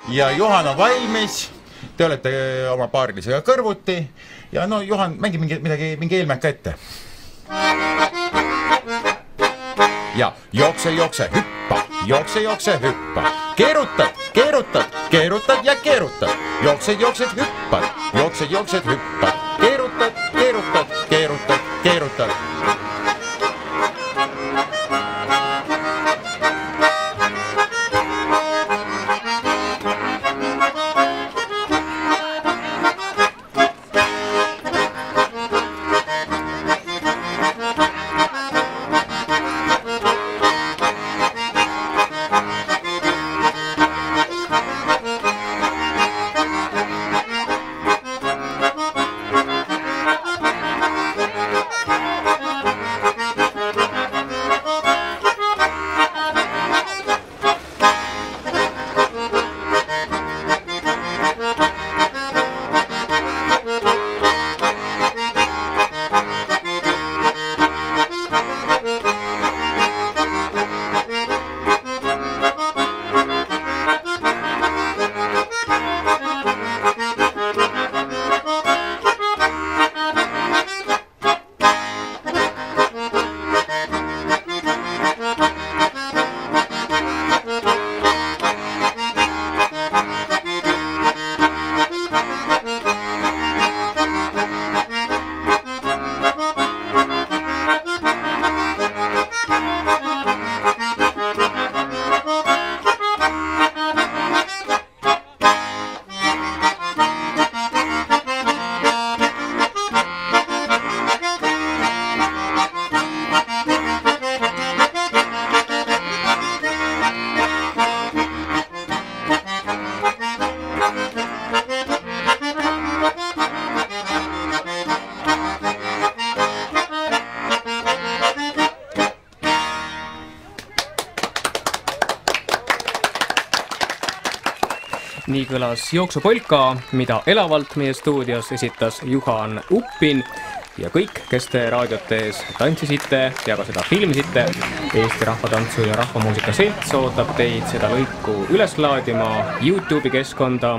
ja Juhan on valmis. Te olete oma paarilisega kõrvuti ja no Juhan, mängi mingi eelmäng ka ette. Ja jookse, hüppa, jookse, hüppa. Keerutad ja keerutad. Jooksed, hüppad, jooksed, hüppad. Keerutad. Nii kõlas jooksupolka, mida elavalt meie stuudios esitas Juhan Uppin ja kõik, kes te raadiotes tantsisite ja ka seda filmisite, Eesti Rahvatantsu ja Rahvamuusika Selts ootab teid seda lõiku üles laadima YouTube'i keskkonda